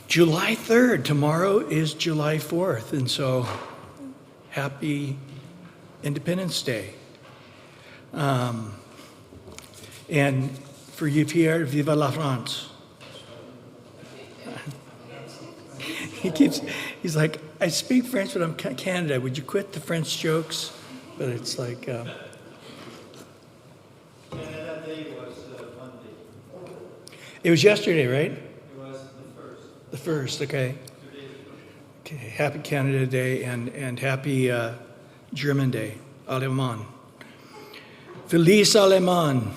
July 3rd. Tomorrow is July 4th, and so happy Independence Day. And for you here, Viva la France. He's like, I speak French, but I'm Canada. Would you quit the French jokes? But it's like... Canada Day was Monday. It was yesterday, right? It was the 1st. The 1st, okay. Okay, happy Canada Day and happy German Day, Allemand. Feliz Allemand.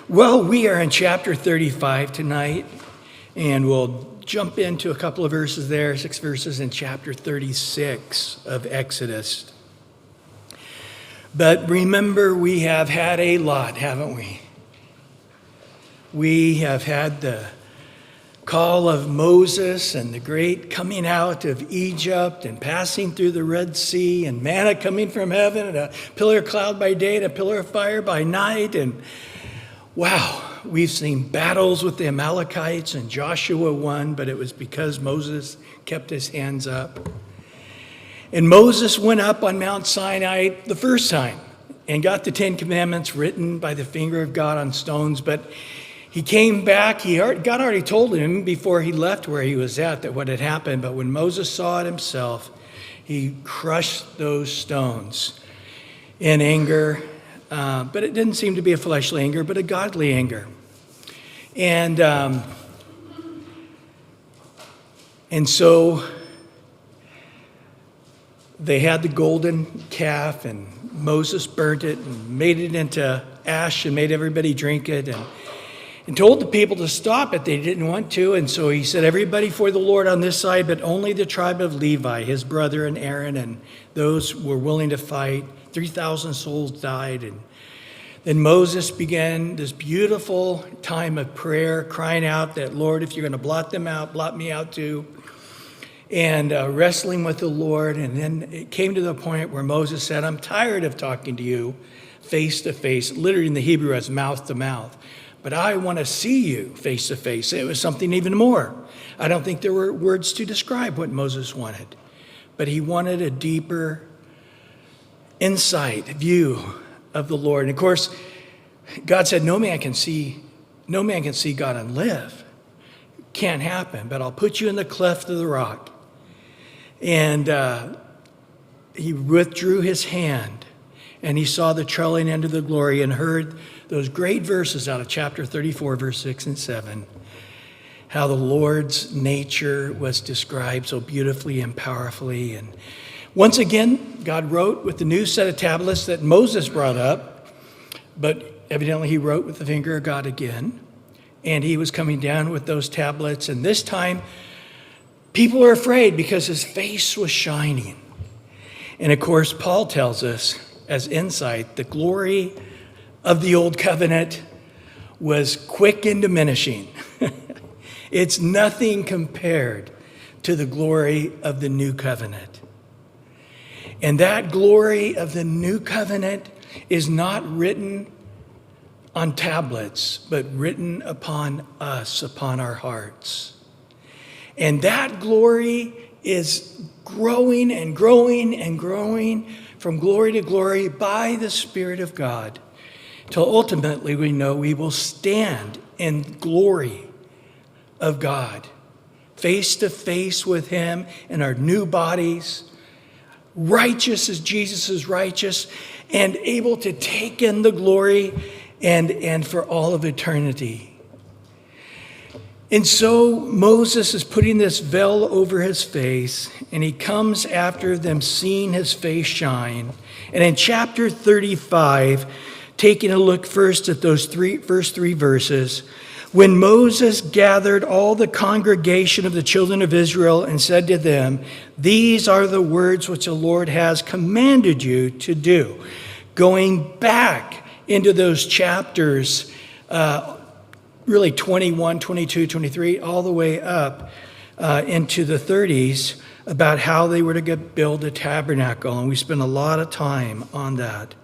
Well, we are in chapter 35 tonight, and we'll jump into a couple of verses there, 6 verses in chapter 36 of Exodus. But remember, we have had a lot, haven't we? We have had the call of Moses and the great coming out of Egypt and passing through the Red Sea and manna coming from heaven and a pillar of cloud by day and a pillar of fire by night. And wow, we've seen battles with the Amalekites, and Joshua won, but it was because Moses kept his hands up. And Moses went up on Mount Sinai the first time and got the 10 Commandments written by the finger of God on stones, but he came back. God already told him before he left where he was at that what had happened, but when Moses saw it himself, he crushed those stones in anger. But it didn't seem to be a fleshly anger, but a godly anger. And so they had the golden calf, and Moses burnt it and made it into ash and made everybody drink it and told the people to stop it. They didn't want to, and so he said, everybody for the Lord on this side, but only the tribe of Levi, his brother and Aaron, and those were willing to fight. 3,000 souls died. And then Moses began this beautiful time of prayer, crying out that, Lord, if you're going to blot them out, blot me out too. And wrestling with the Lord. And then it came to the point where Moses said, I'm tired of talking to you face to face. Literally in the Hebrew, as mouth to mouth. But I want to see you face to face. It was something even more. I don't think there were words to describe what Moses wanted. But he wanted a deeper insight, view of the Lord. And of course, God said, no man can see God and live. Can't happen, but I'll put you in the cleft of the rock. And he withdrew his hand, and he saw the trailing end of the glory and heard those great verses out of chapter 34, verse 6 and 7, how the Lord's nature was described so beautifully and powerfully. And once again, God wrote with the new set of tablets that Moses brought up, but evidently he wrote with the finger of God again, and he was coming down with those tablets, and this time people are afraid because his face was shining. And of course, Paul tells us as insight, the glory of the old covenant was quick and diminishing. It's nothing compared to the glory of the new covenant. And that glory of the new covenant is not written on tablets, but written upon us, upon our hearts. And that glory is growing and growing and growing from glory to glory by the Spirit of God, till ultimately we know we will stand in glory of God, face to face with him in our new bodies, righteous as Jesus is righteous, and able to take in the glory and for all of eternity. And so Moses is putting this veil over his face, and he comes after them seeing his face shine. And in chapter 35, taking a look first at those first three verses, when Moses gathered all the congregation of the children of Israel and said to them, these are the words which the Lord has commanded you to do. Going back into those chapters, really 21, 22, 23, all the way up into the 30s, about how they were to build a tabernacle. And we spent a lot of time on that.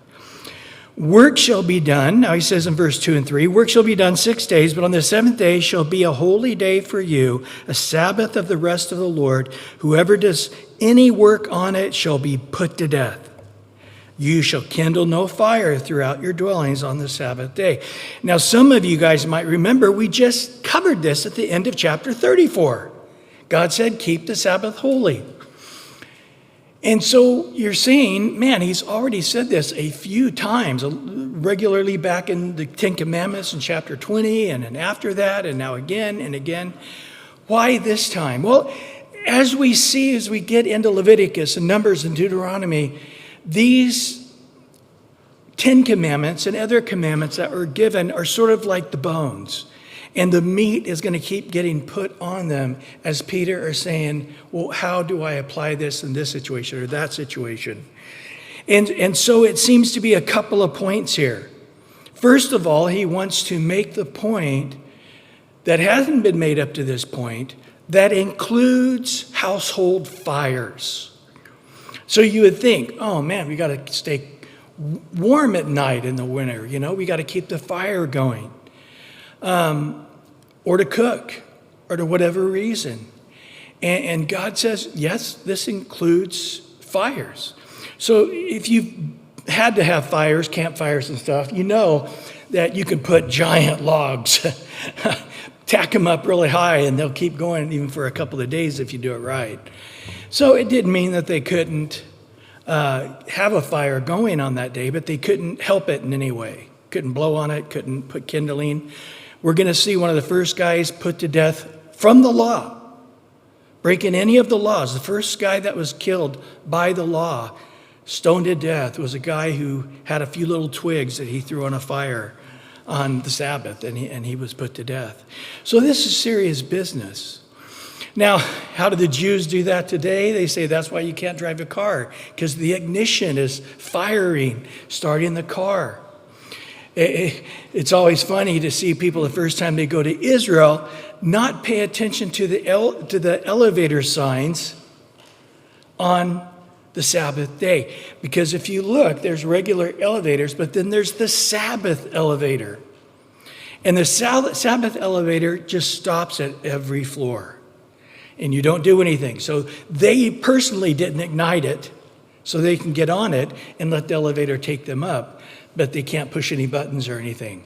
Work shall be done. Now he says in verse 2 and 3, work shall be done 6 days, but on the seventh day shall be a holy day for you, a Sabbath of the rest of the Lord. Whoever does any work on it shall be put to death. You shall kindle no fire throughout your dwellings on the Sabbath day. Now, some of you guys might remember we just covered this at the end of chapter 34. God said, keep the Sabbath holy. And so you're saying, man, he's already said this a few times, regularly back in the Ten Commandments in chapter 20, and then after that, and now again and again. Why this time? Well, as we see, as we get into Leviticus and Numbers and Deuteronomy, these 10 commandments and other commandments that were given are sort of like the bones. And the meat is going to keep getting put on them as Peter is saying, well, how do I apply this in this situation or that situation? And so it seems to be a couple of points here. First of all, he wants to make the point that hasn't been made up to this point that includes household fires. So you would think, oh man, we got to stay warm at night in the winter. We got to keep the fire going. Or to cook, or to whatever reason. And God says, yes, this includes fires. So if you've had to have fires, campfires and stuff, you know that you can put giant logs, tack them up really high, and they'll keep going even for a couple of days if you do it right. So it didn't mean that they couldn't have a fire going on that day, but they couldn't help it in any way. Couldn't blow on it, couldn't put kindling. We're going to see one of the first guys put to death from the law, breaking any of the laws. The first guy that was killed by the law, stoned to death, was a guy who had a few little twigs that he threw on a fire on the Sabbath, and he was put to death. So this is serious business. Now, how do the Jews do that today? They say that's why you can't drive a car, because the ignition is firing, starting the car. It's always funny to see people the first time they go to Israel not pay attention to the elevator signs on the Sabbath day. Because if you look, there's regular elevators, but then there's the Sabbath elevator. And the Sabbath elevator just stops at every floor. And you don't do anything. So they personally didn't ignite it so they can get on it and let the elevator take them up. But they can't push any buttons or anything.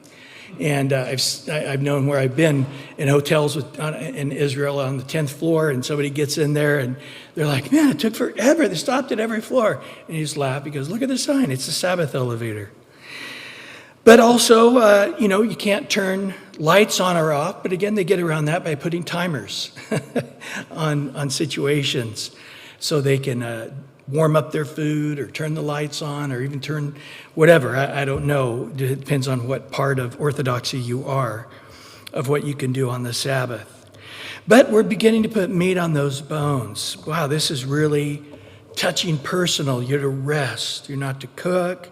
And I've known where I've been in hotels in Israel on the 10th floor, and somebody gets in there and they're like, man, it took forever. They stopped at every floor. And he just laughed because look at the sign. It's the Sabbath elevator. But also, you can't turn lights on or off. But again, they get around that by putting timers on situations so they can warm up their food or turn the lights on or even turn whatever. I don't know. It depends on what part of Orthodoxy you are, of what you can do on the Sabbath. But we're beginning to put meat on those bones. Wow, this is really touching personal. You're to rest. You're not to cook.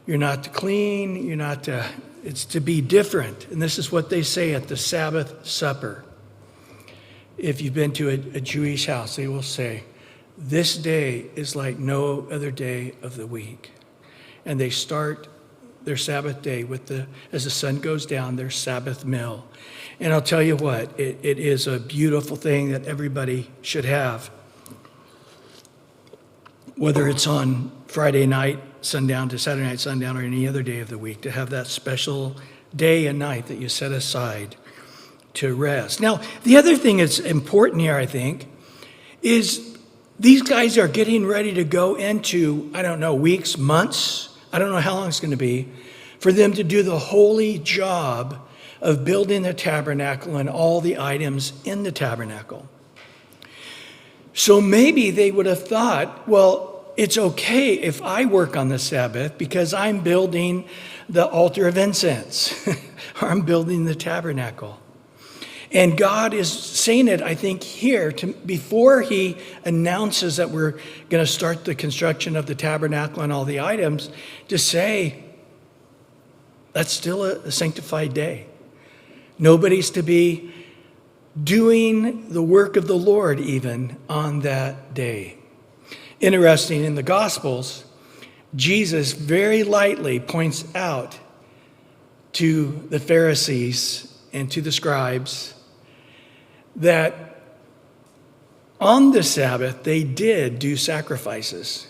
You're not to clean. You're not to, it's to be different. And this is what they say at the Sabbath supper. If you've been to a Jewish house, they will say, this day is like no other day of the week. And they start their Sabbath day with as the sun goes down, their Sabbath meal. And I'll tell you what, it is a beautiful thing that everybody should have. Whether it's on Friday night, sundown to Saturday night, sundown, or any other day of the week, to have that special day and night that you set aside to rest. Now, the other thing that's important here, I think, is these guys are getting ready to go into, weeks, months, I don't know how long it's going to be, for them to do the holy job of building the tabernacle and all the items in the tabernacle. So maybe they would have thought, well, it's okay if I work on the Sabbath because I'm building the altar of incense or I'm building the tabernacle. And God is saying it, I think, here before he announces that we're going to start the construction of the tabernacle and all the items, to say, that's still a sanctified day. Nobody's to be doing the work of the Lord even on that day. Interesting, in the Gospels, Jesus very lightly points out to the Pharisees and to the scribes that on the Sabbath they did do sacrifices,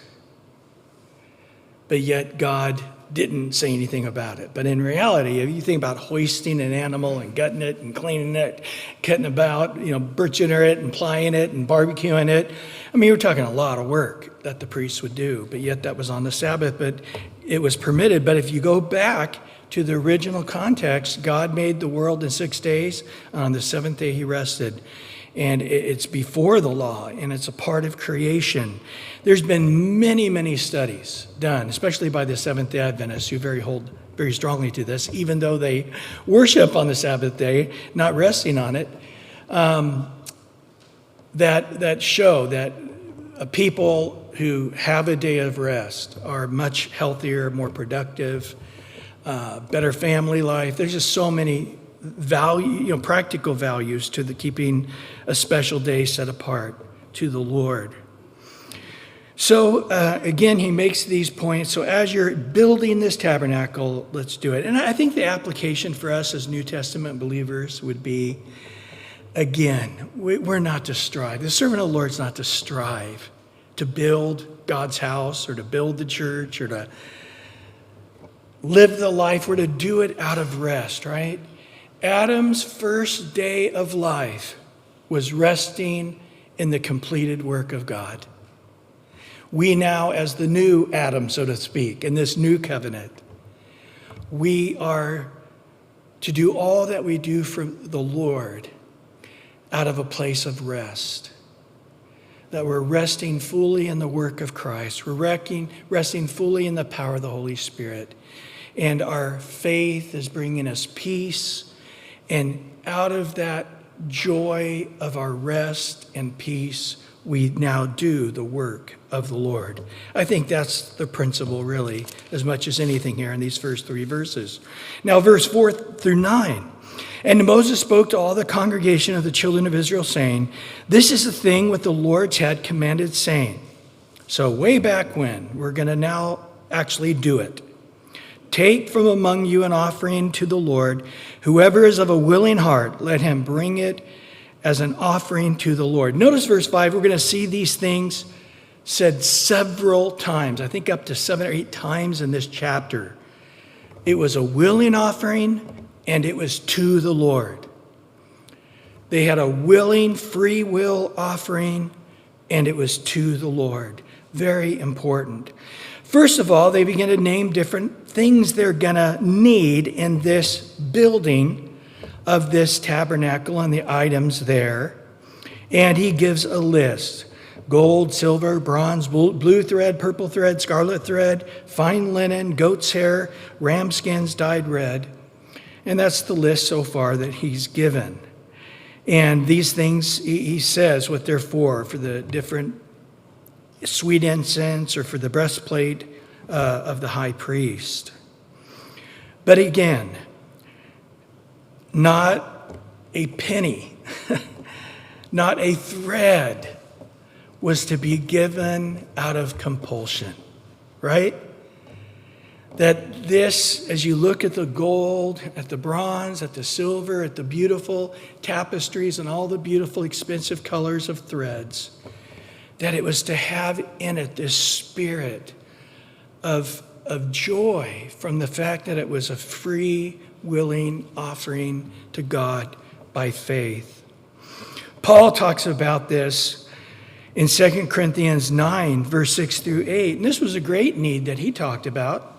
but yet God didn't say anything about it. But in reality, if you think about hoisting an animal and gutting it and cleaning it, cutting about, butchering it and plying it and barbecuing it, I mean, you're talking a lot of work that the priests would do, but yet that was on the Sabbath, but it was permitted. But if you go back to the original context, God made the world in 6 days. On the seventh day, he rested. And it's before the law, and it's a part of creation. There's been many, many studies done, especially by the Seventh-day Adventists, who hold very strongly to this, even though they worship on the Sabbath day, not resting on it, that show that people who have a day of rest are much healthier, more productive, better family life. There's just so many practical values to the keeping a special day set apart to the Lord. So again, he makes these points. So as you're building this tabernacle, let's do it. And I think the application for us as New Testament believers would be, again, we're not to strive. The servant of the Lord is not to strive to build God's house or to build the church or to live the life. We're to do it out of rest, right? Adam's first day of life was resting in the completed work of God. We now, as the new Adam, so to speak, in this new covenant, we are to do all that we do for the Lord out of a place of rest. That we're resting fully in the work of Christ. We're resting fully in the power of the Holy Spirit. And our faith is bringing us peace. And out of that joy of our rest and peace, we now do the work of the Lord. I think that's the principle, really, as much as anything here in these first 3 verses. Now, verse 4 through 9. And Moses spoke to all the congregation of the children of Israel, saying, "This is the thing which the Lord had commanded, saying." So way back when, we're going to now actually do it. "Take from among you an offering to the Lord. Whoever is of a willing heart, let him bring it as an offering to the Lord." Notice verse 5, we're going to see these things said several times. I think up to 7 or 8 times in this chapter. It was a willing offering, and it was to the Lord. They had a willing, free will offering, and it was to the Lord. Very important. First of all, they begin to name different things they're going to need in this building of this tabernacle and the items there. And he gives a list: gold, silver, bronze, blue thread, purple thread, scarlet thread, fine linen, goat's hair, ram skins dyed red. And that's the list so far that he's given. And these things, he says what they're for the different sweet incense or for the breastplate of the high priest. But again, not a penny, not a thread was to be given out of compulsion, right? That this, as you look at the gold, at the bronze, at the silver, at the beautiful tapestries and all the beautiful expensive colors of threads, that it was to have in it this spirit of joy from the fact that it was a free, willing offering to God by faith. Paul talks about this in 2 Corinthians 9, verse 6 through 8. And this was a great need that he talked about.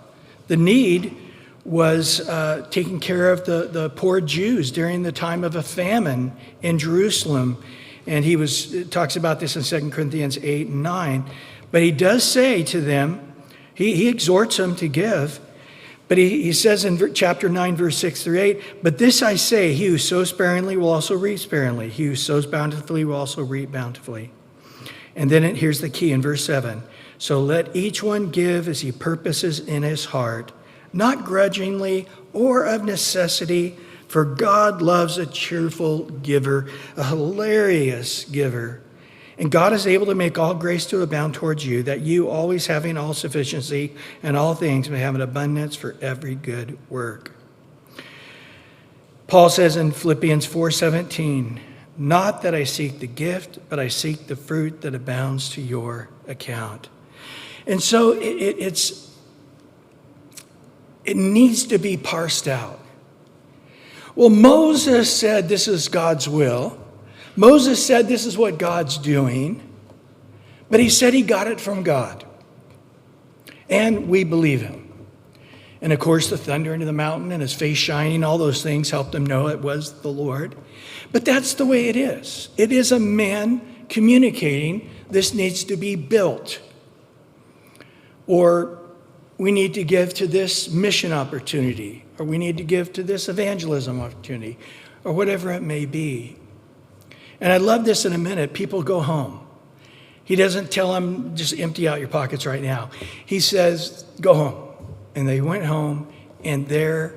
The need was taking care of the poor Jews during the time of a famine in Jerusalem. And he talks about this in 2 Corinthians 8 and 9. But he does say to them, he exhorts them to give. But he says in chapter 9, verse 6 through 8, "But this I say, he who sows sparingly will also reap sparingly. He who sows bountifully will also reap bountifully." And then here's the key in verse 7. "So let each one give as he purposes in his heart, not grudgingly or of necessity, for God loves a cheerful giver," a hilarious giver. And God is able to make all grace to abound towards you, that you, always having all sufficiency in all things, may have an abundance for every good work. Paul says in Philippians 4:17, not that I seek the gift, but I seek the fruit that abounds to your account. And so it needs to be parsed out. Well, Moses said this is God's will. Moses said this is what God's doing. But he said he got it from God. And we believe him. And of course, the thunder into the mountain and his face shining, all those things helped him know it was the Lord. But that's the way it is. It is a man communicating, this needs to be built. Or we need to give to this mission opportunity. Or we need to give to this evangelism opportunity. Or whatever it may be. And I love this in a minute. People go home. He doesn't tell them, just empty out your pockets right now. He says, go home. And they went home, and there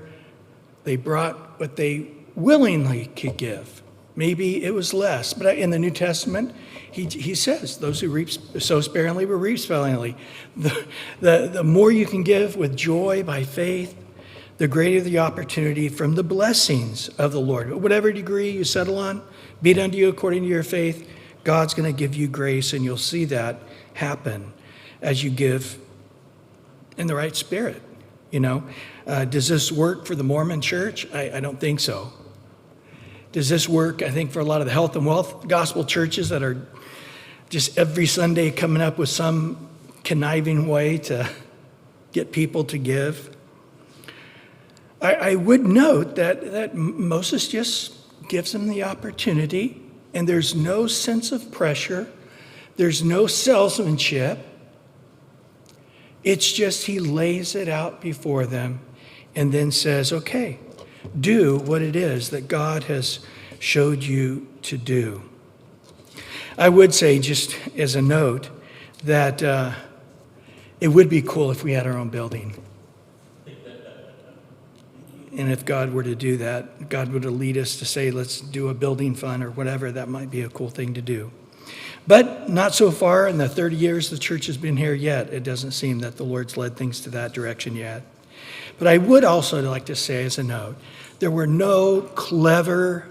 they brought what they willingly could give. Maybe it was less. But in the New Testament, he says, those who sow sparingly will reap sparingly. The more you can give with joy by faith, the greater the opportunity from the blessings of the Lord. Whatever degree you settle on, be it unto you according to your faith, God's going to give you grace, and you'll see that happen as you give in the right spirit. Does this work for the Mormon church? I don't think so. Does this work, I think, for a lot of the health and wealth gospel churches that are just every Sunday coming up with some conniving way to get people to give? I would note that Moses just gives them the opportunity, and there's no sense of pressure. There's no salesmanship. It's just he lays it out before them and then says, okay, do what it is that God has showed you to do. I would say, just as a note, that it would be cool if we had our own building. And if God were to do that, God were to lead us to say, let's do a building fund or whatever, that might be a cool thing to do. But not so far in the 30 years the church has been here yet. It doesn't seem that the Lord's led things to that direction yet. But I would also like to say as a note, there were no clever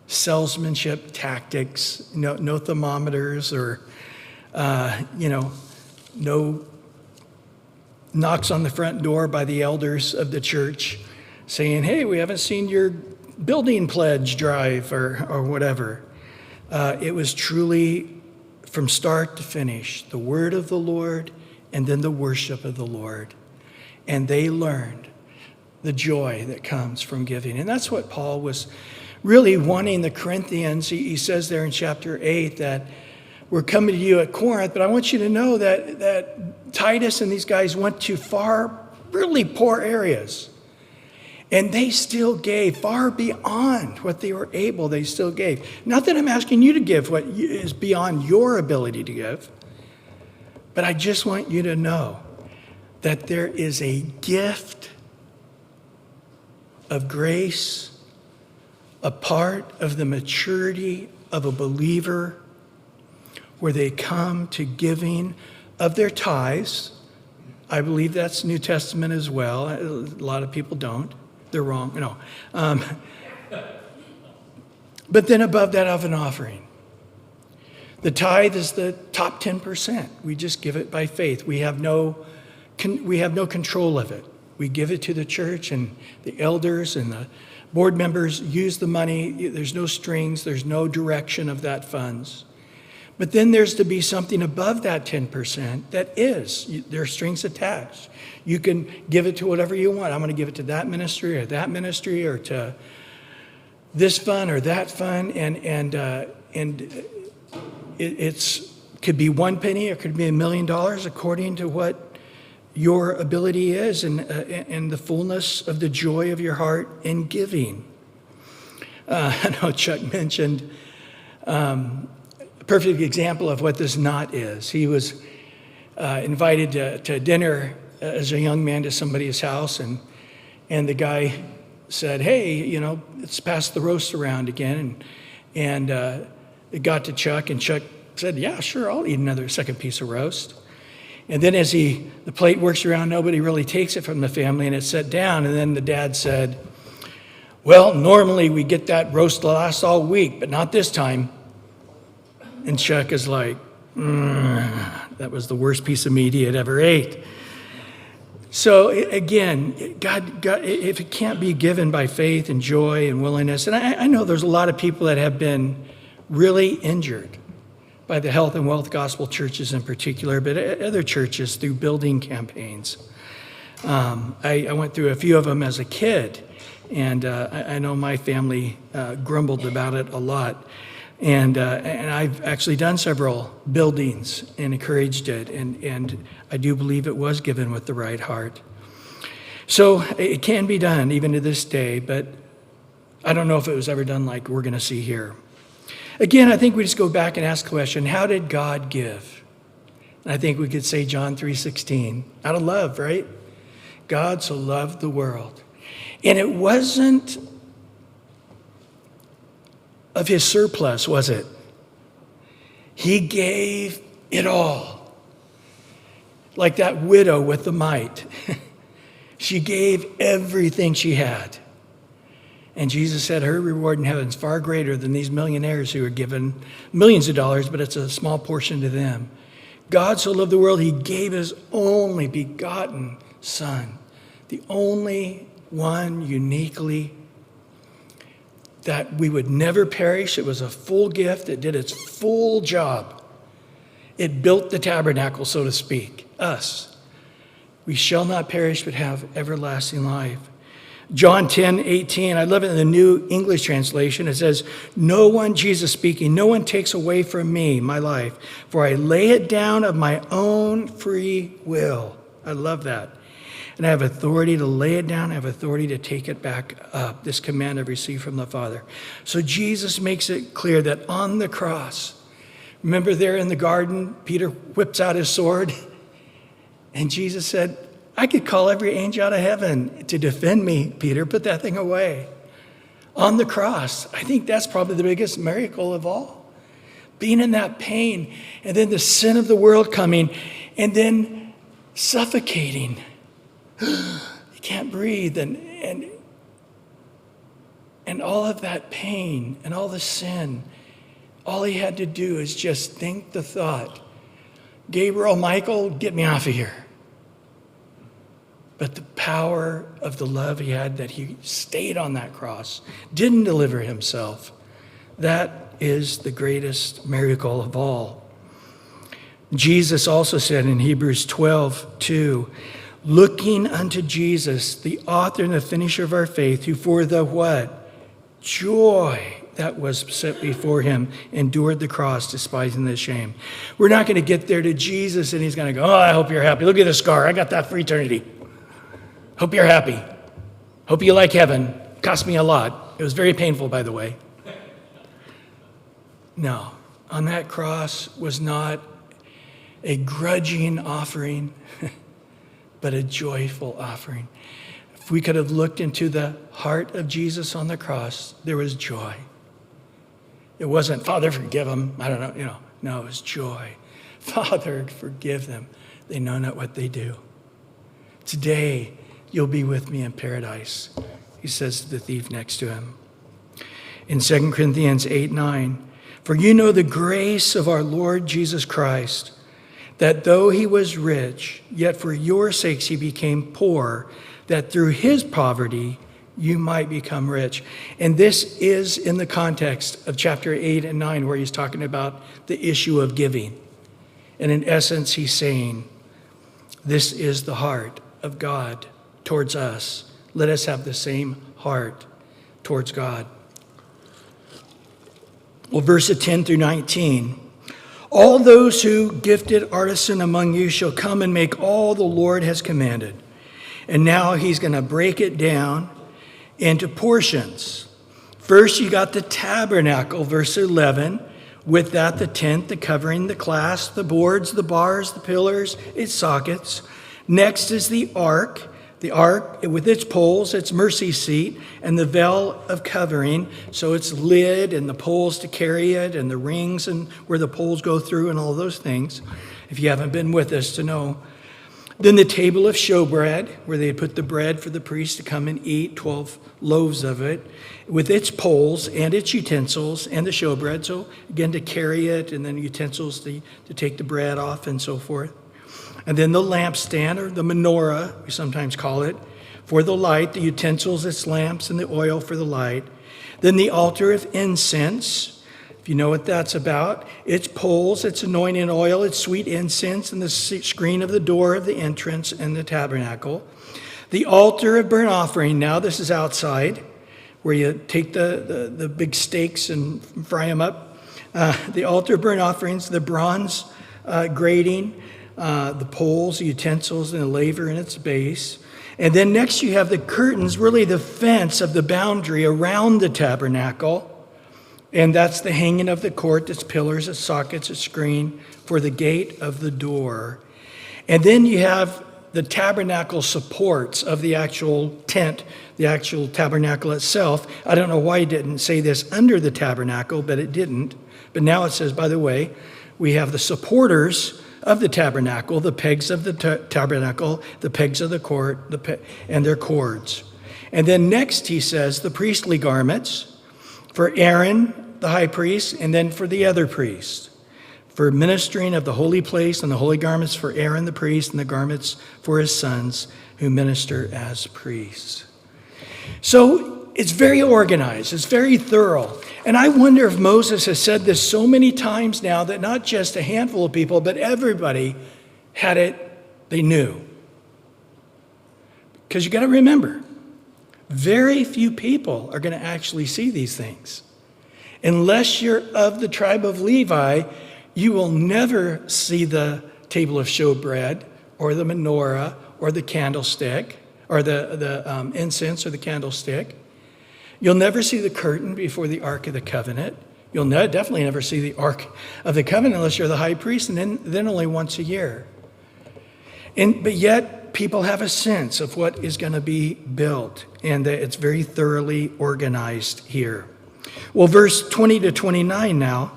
salesmanship tactics, no thermometers or, no knocks on the front door by the elders of the church saying, hey, we haven't seen your building pledge drive or whatever. It was truly from start to finish, the word of the Lord and then the worship of the Lord. And they learned the joy that comes from giving. And that's what Paul was really wanting the Corinthians. He says there in chapter 8 that we're coming to you at Corinth, but I want you to know that Titus and these guys went to far, really poor areas. And they still gave far beyond what they were able, they still gave. Not that I'm asking you to give what is beyond your ability to give, but I just want you to know that there is a gift of grace, a part of the maturity of a believer where they come to giving of their tithes. I believe that's New Testament as well. A lot of people don't. They're wrong. No. But then above that of an offering. The tithe is the top 10%. We just give it by faith. We have no control of it. We give it to the church, and the elders and the board members use the money. There's no strings. There's no direction of that funds. But then there's to be something above that 10% there are strings attached. You can give it to whatever you want. I'm going to give it to that ministry or to this fund or that fund. And it's could be 1 penny or it could be $1 million according to what your ability is and the fullness of the joy of your heart in giving. I know Chuck mentioned perfect example of what this not is. He was invited to dinner as a young man to somebody's house, and the guy said, hey, let's pass the roast around again. And it got to Chuck, and Chuck said, yeah, sure, I'll eat another second piece of roast. And then as the plate works around, nobody really takes it from the family, and it's set down. And then the dad said, well, normally we get that roast to last all week, but not this time. And Chuck is like, that was the worst piece of meat he had ever ate. So again, God, if it can't be given by faith and joy and willingness, and I know there's a lot of people that have been really injured by the health and wealth gospel churches in particular, but other churches through building campaigns. I went through a few of them as a kid, and I know my family grumbled about it a lot. And I've actually done several buildings and encouraged it, and I do believe it was given with the right heart. So it can be done even to this day, but I don't know if it was ever done like we're going to see here. Again, I think we just go back and ask the question, how did God give? And I think we could say John 3:16, out of love, right? God so loved the world. And it wasn't of his surplus, was it? He gave it all. Like that widow with the mite. She gave everything she had. And Jesus said her reward in heaven is far greater than these millionaires who are given millions of dollars, but it's a small portion to them. God so loved the world, he gave his only begotten Son, the only one uniquely that we would never perish. It was a full gift. It did its full job. It built the tabernacle, so to speak, us. We shall not perish, but have everlasting life. John 10:18, I love it in the New English translation. It says, no one, Jesus speaking, no one takes away from me my life, for I lay it down of my own free will. I love that. And I have authority to lay it down. I have authority to take it back up. This command I've received from the Father. So Jesus makes it clear that on the cross, remember there in the garden, Peter whips out his sword. And Jesus said, I could call every angel out of heaven to defend me, Peter. Put that thing away. On the cross, I think that's probably the biggest miracle of all. Being in that pain, and then the sin of the world coming, and then suffocating. You can't breathe, and all of that pain and all the sin, all he had to do is just think the thought, Gabriel, Michael, get me off of here. But the power of the love he had, that he stayed on that cross, didn't deliver himself, that is the greatest miracle of all. Jesus also said in Hebrews 12:2, looking unto Jesus, the author and the finisher of our faith, who for the what? Joy that was set before him endured the cross, despising the shame. We're not going to get there to Jesus and he's going to go, oh, I hope you're happy. Look at the scar. I got that for eternity. Hope you're happy. Hope you like heaven. Cost me a lot. It was very painful, by the way. No, on that cross was not a grudging offering, but a joyful offering. If we could have looked into the heart of Jesus on the cross, there was joy. It wasn't, Father, forgive them. I don't know, No, it was joy. Father, forgive them. They know not what they do. Today, you'll be with me in paradise, he says to the thief next to him. In 2 Corinthians 8:9, for you know the grace of our Lord Jesus Christ, that though he was rich, yet for your sakes he became poor, that through his poverty you might become rich. And this is in the context of chapter 8 and 9, where he's talking about the issue of giving. And in essence, he's saying, this is the heart of God towards us. Let us have the same heart towards God. Well, verses 10 through 19. All those who gifted artisan among you shall come and make all the Lord has commanded. And now he's going to break it down into portions. First, you got the tabernacle, verse 11. With that, the tent, the covering, the clasp, the boards, the bars, the pillars, its sockets. Next is the ark The ark, with its poles, its mercy seat, and the veil of covering, so its lid and the poles to carry it, and the rings and where the poles go through and all those things, if you haven't been with us to know. Then the table of showbread, where they put the bread for the priest to come and eat, 12 loaves of it, with its poles and its utensils and the showbread, so again to carry it, and then utensils to take the bread off and so forth. And then the lampstand, or the menorah, we sometimes call it, for the light, the utensils, its lamps, and the oil for the light. Then the altar of incense, if you know what that's about, its poles, its anointing oil, its sweet incense, and the screen of the door of the entrance and the tabernacle. The altar of burnt offering, now this is outside, where you take the big steaks and fry them up. The altar of burnt offerings, the bronze grating, the poles, the utensils, and the laver in its base. And then next you have the curtains, really the fence of the boundary around the tabernacle. And that's the hanging of the court, its pillars, its sockets, its screen for the gate of the door. And then you have the tabernacle supports of the actual tent, the actual tabernacle itself. I don't know why it didn't say this under the tabernacle, but it didn't. But now it says, by the way, we have the supporters of the tabernacle, the pegs of the tabernacle, the pegs of the court, and their cords. And then next he says the priestly garments for Aaron, the high priest, and then for the other priests, for ministering of the holy place, and the holy garments for Aaron the priest, and the garments for his sons who minister as priests. So it's very organized, it's very thorough. And I wonder if Moses has said this so many times now that not just a handful of people, but everybody had it, they knew. Because you got to remember, very few people are going to actually see these things. Unless you're of the tribe of Levi, you will never see the table of showbread or the menorah or the candlestick or the incense or the candlestick. You'll never see the curtain before the Ark of the Covenant. You'll definitely never see the Ark of the Covenant unless you're the high priest, and then only once a year. But yet, people have a sense of what is going to be built, and that it's very thoroughly organized here. Well, verse 20 to 29 now.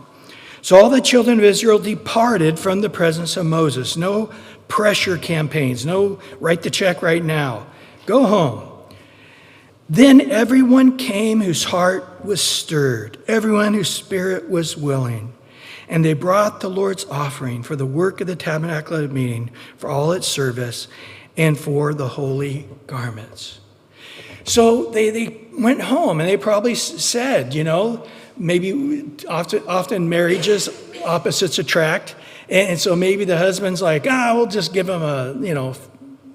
So all the children of Israel departed from the presence of Moses. No pressure campaigns. No write the check right now. Go home. Then everyone came whose heart was stirred, everyone whose spirit was willing. And they brought the Lord's offering for the work of the tabernacle of meeting, for all its service, and for the holy garments. So they went home, and they probably said, maybe often marriages, opposites attract. And so maybe the husband's like, we'll just give him a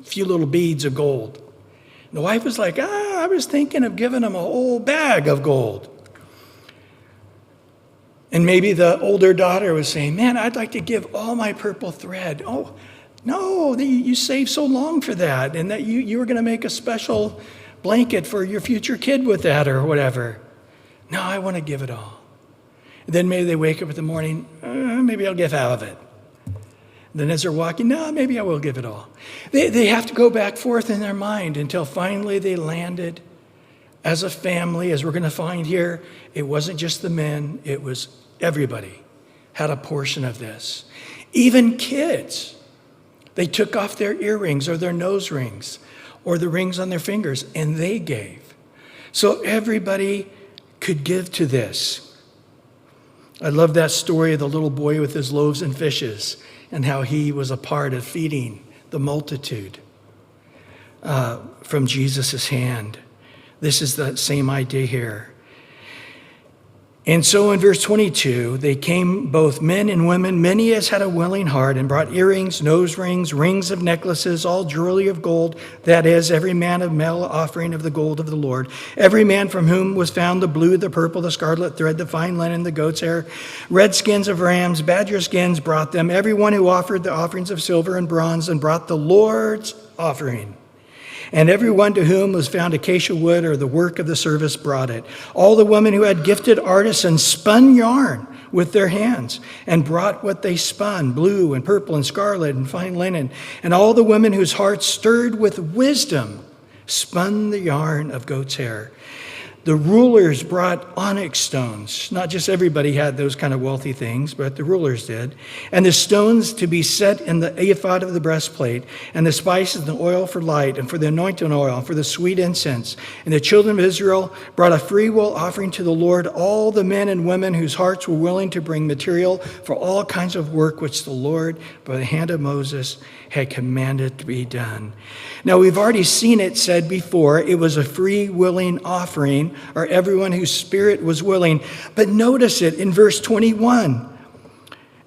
few little beads of gold. The wife was like, I was thinking of giving him a whole bag of gold. And maybe the older daughter was saying, man, I'd like to give all my purple thread. Oh, no, you saved so long for that. And that you were going to make a special blanket for your future kid with that or whatever. No, I want to give it all. And then maybe they wake up in the morning, maybe I'll give half of it. Then as they're walking, no, maybe I will give it all. They have to go back forth in their mind until finally they landed as a family. As we're going to find here, it wasn't just the men, it was everybody had a portion of this. Even kids, they took off their earrings or their nose rings or the rings on their fingers, and they gave. So everybody could give to this. I love that story of the little boy with his loaves and fishes, and how he was a part of feeding the multitude from Jesus' hand. This is the same idea here. And so in verse 22, they came both men and women, many as had a willing heart, and brought earrings, nose rings, rings of necklaces, all jewelry of gold, that is, every man of male offering of the gold of the Lord. Every man from whom was found the blue, the purple, the scarlet thread, the fine linen, the goat's hair, red skins of rams, badger skins brought them. Everyone who offered the offerings of silver and bronze and brought the Lord's offering. And everyone to whom was found acacia wood or the work of the service brought it. All the women who had gifted artisans spun yarn with their hands and brought what they spun, blue and purple and scarlet and fine linen. And all the women whose hearts stirred with wisdom spun the yarn of goat's hair. The rulers brought onyx stones. Not just everybody had those kind of wealthy things, but the rulers did. And the stones to be set in the ephod of the breastplate, and the spices and the oil for light, and for the anointing oil, and for the sweet incense. And the children of Israel brought a freewill offering to the Lord, all the men and women whose hearts were willing to bring material for all kinds of work which the Lord, by the hand of Moses, had commanded to be done. Now, we've already seen it said before, it was a free willing offering, or everyone whose spirit was willing. But notice it in verse 21.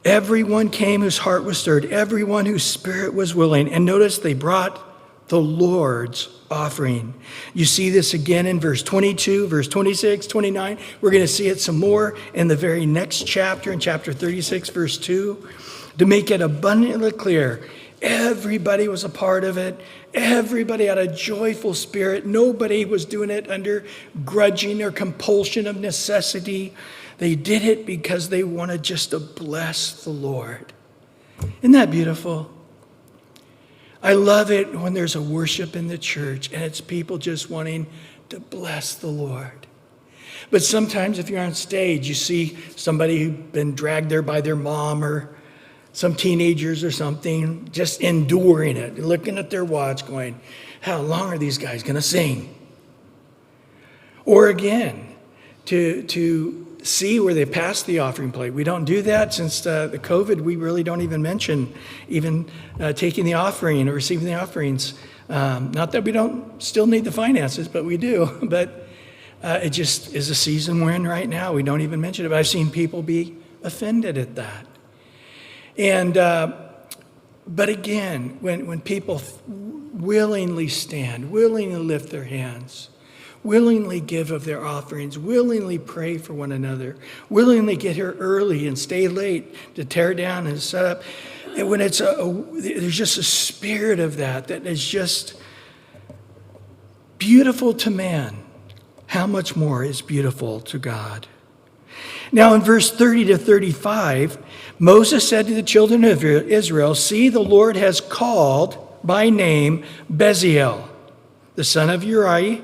Everyone came whose heart was stirred, everyone whose spirit was willing. And notice they brought the Lord's offering. You see this again in verse 22, verse 26, 29. We're going to see it some more in the very next chapter, in chapter 36, verse 2. To make it abundantly clear, everybody was a part of it. Everybody had a joyful spirit. Nobody was doing it under grudging or compulsion of necessity. They did it because they wanted just to bless the Lord. Isn't that beautiful? I love it when there's a worship in the church and it's people just wanting to bless the Lord. But sometimes if you're on stage, you see somebody who's been dragged there by their mom or some teenagers or something, just enduring it, looking at their watch going, how long are these guys going to sing? Or again, to see where they pass the offering plate. We don't do that since the COVID. We really don't even mention even taking the offering or receiving the offerings. Not that we don't still need the finances, but we do. But it just is a season we're in right now. We don't even mention it. But I've seen people be offended at that. And, but again, when people willingly stand, willingly lift their hands, willingly give of their offerings, willingly pray for one another, willingly get here early and stay late to tear down and set up, and when there's just a spirit of that is just beautiful to man, how much more is beautiful to God? Now in verse 30 to 35, Moses said to the children of Israel, see, the Lord has called by name Bezalel, the son of Uri,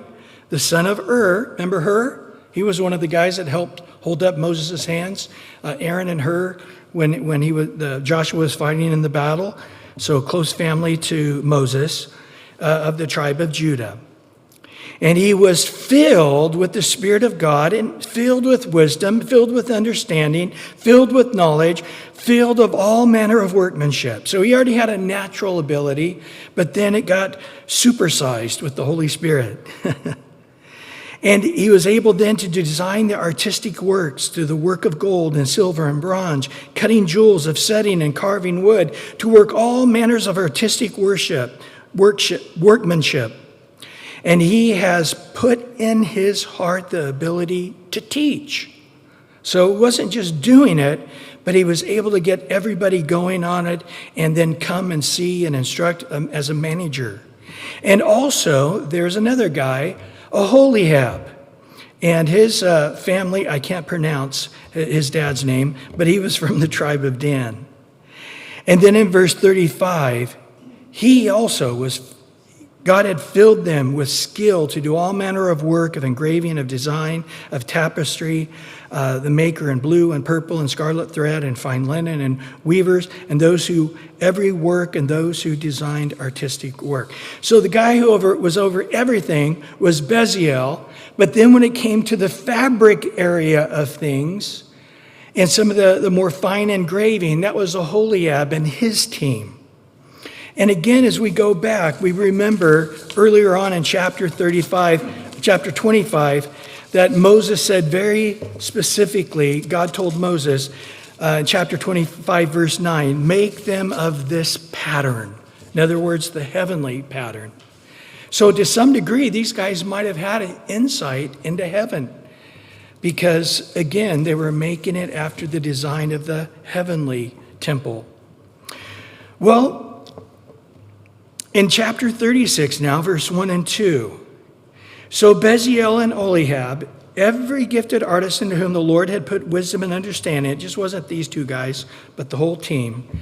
the son of Remember Hur? He was one of the guys that helped hold up Moses' hands, Aaron and Hur, when Joshua was fighting in the battle. So close family to Moses, of the tribe of Judah. And he was filled with the Spirit of God, and filled with wisdom, filled with understanding, filled with knowledge, filled of all manner of workmanship. So he already had a natural ability, but then it got supersized with the Holy Spirit. And he was able then to design the artistic works through the work of gold and silver and bronze, cutting jewels, of setting and carving wood, to work all manners of artistic workmanship. And he has put in his heart the ability to teach. So it wasn't just doing it, but he was able to get everybody going on it and then come and see and instruct as a manager. And also, there's another guy, Aholiab. And his family, I can't pronounce his dad's name, but he was from the tribe of Dan. And then in verse 35, he also was, God had filled them with skill to do all manner of work, of engraving, of design, of tapestry, the maker in blue and purple and scarlet thread and fine linen, and weavers, and those who every work, and those who designed artistic work. So the guy who was over everything was Bezalel. But then when it came to the fabric area of things and some of the more fine engraving, that was Aholiab and his team. And again, as we go back, we remember earlier on in chapter 25, that Moses said very specifically, God told Moses, in chapter 25, verse 9, make them of this pattern. In other words, the heavenly pattern. So to some degree, these guys might have had an insight into heaven because, again, they were making it after the design of the heavenly temple. Well, in chapter 36 now, verse 1 and 2, so Bezalel and Aholiab, every gifted artisan to whom the Lord had put wisdom and understanding, it just wasn't these two guys, but the whole team,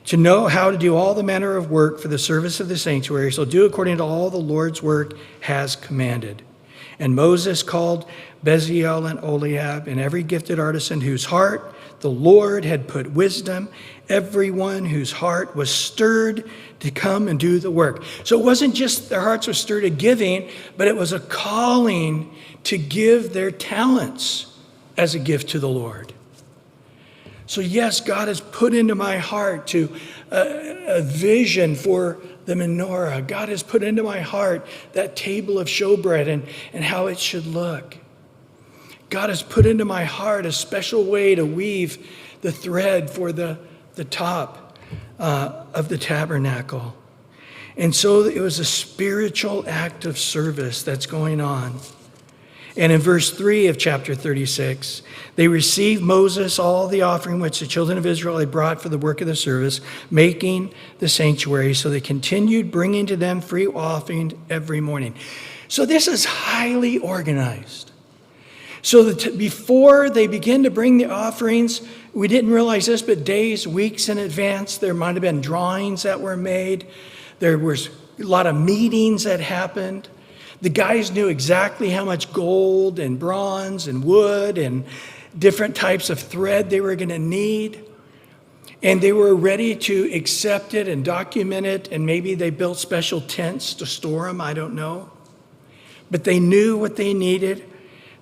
to know how to do all the manner of work for the service of the sanctuary. So do according to all the Lord's work has commanded. And Moses called Bezalel and Oholiab and every gifted artisan whose heart the Lord had put wisdom, everyone whose heart was stirred to come and do the work. So it wasn't just their hearts were stirred to giving, but it was a calling to give their talents as a gift to the Lord. So yes, God has put into my heart to a vision for the menorah. God has put into my heart that table of showbread and how it should look. God has put into my heart a special way to weave the thread for the top of the tabernacle. And so it was a spiritual act of service that's going on. And in verse 3 of chapter 36, they received Moses all the offering which the children of Israel had brought for the work of the service, making the sanctuary. So they continued bringing to them free offering every morning. So this is highly organized. So that before they begin to bring the offerings, we didn't realize this, but days, weeks in advance, there might have been drawings that were made. There was a lot of meetings that happened. The guys knew exactly how much gold and bronze and wood and different types of thread they were going to need. And they were ready to accept it and document it. And maybe they built special tents to store them. I don't know. But they knew what they needed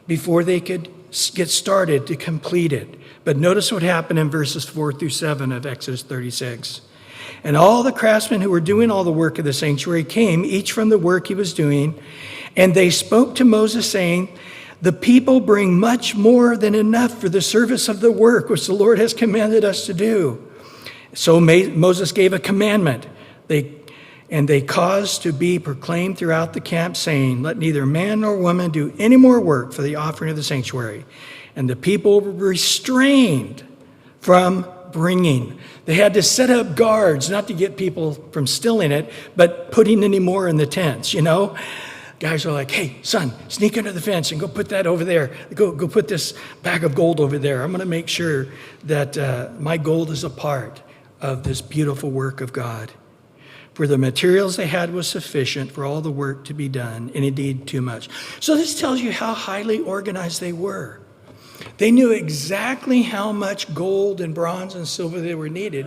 before they could get started to complete it. But notice what happened in verses 4 through 7 of Exodus 36. And all the craftsmen who were doing all the work of the sanctuary came, each from the work he was doing, and they spoke to Moses, saying, the people bring much more than enough for the service of the work which the Lord has commanded us to do. So Moses gave a commandment, and they caused to be proclaimed throughout the camp, saying, let neither man nor woman do any more work for the offering of the sanctuary. And the people were restrained from bringing. They had to set up guards, not to get people from stealing it, but putting any more in the tents, you know. Guys are like, hey, son, sneak under the fence and go put that over there. Go put this bag of gold over there. I'm going to make sure that my gold is a part of this beautiful work of God. For the materials they had was sufficient for all the work to be done, and indeed too much. So this tells you how highly organized they were. They knew exactly how much gold and bronze and silver they were needed.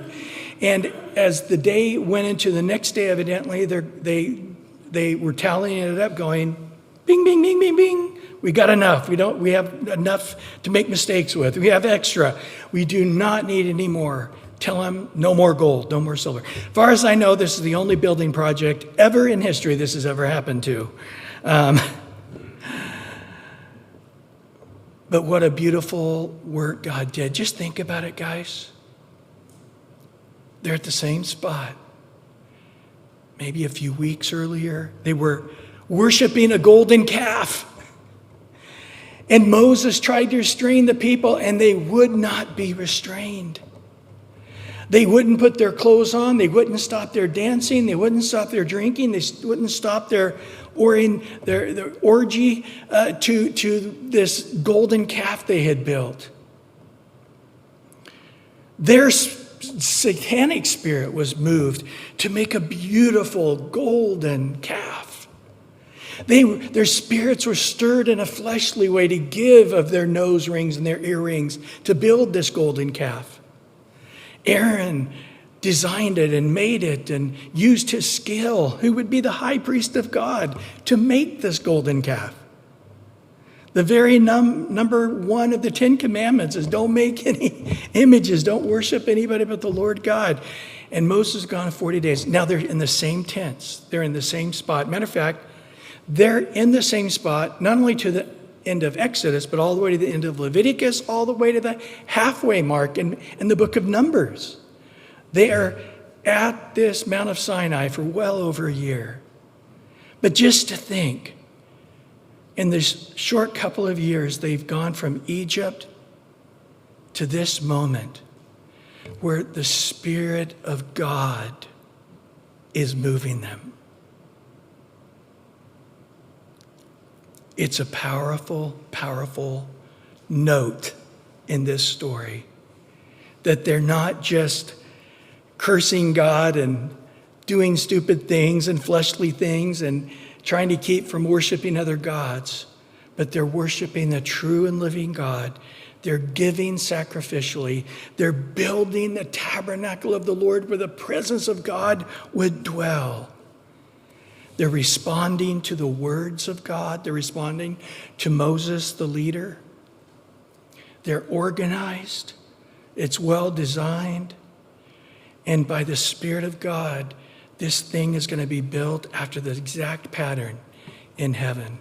And as the day went into the next day, evidently, they were tallying it up, going, bing, bing, bing, bing, bing. We got enough. We have enough to make mistakes with. We have extra. We do not need any more. Tell them no more gold, no more silver. As far as I know, this is the only building project ever in history this has ever happened to. But what a beautiful work God did. Just think about it, guys. They're at the same spot. Maybe a few weeks earlier, they were worshiping a golden calf. And Moses tried to restrain the people, and they would not be restrained. They wouldn't put their clothes on. They wouldn't stop their dancing. They wouldn't stop their drinking. They wouldn't stop their orgy to this golden calf they had built. Their satanic spirit was moved to make a beautiful golden calf. Their spirits were stirred in a fleshly way to give of their nose rings and their earrings to build this golden calf. Aaron designed it and made it and used his skill, who would be the high priest of God, to make this golden calf. The very number one of the 10 Commandments is don't make any images, don't worship anybody but the Lord God. And Moses has gone 40 days. Now they're in the same tents. They're in the same spot. Matter of fact, they're in the same spot, not only to the end of Exodus, but all the way to the end of Leviticus, all the way to the halfway mark in the book of Numbers. They are at this Mount of Sinai for well over a year. But just to think, in this short couple of years, they've gone from Egypt to this moment where the Spirit of God is moving them. It's a powerful, powerful note in this story that they're not just cursing God and doing stupid things and fleshly things and trying to keep from worshiping other gods, but they're worshiping the true and living God. They're giving sacrificially. They're building the tabernacle of the Lord where the presence of God would dwell. They're responding to the words of God. They're responding to Moses, the leader. They're organized. It's well designed. And by the Spirit of God, this thing is going to be built after the exact pattern in heaven.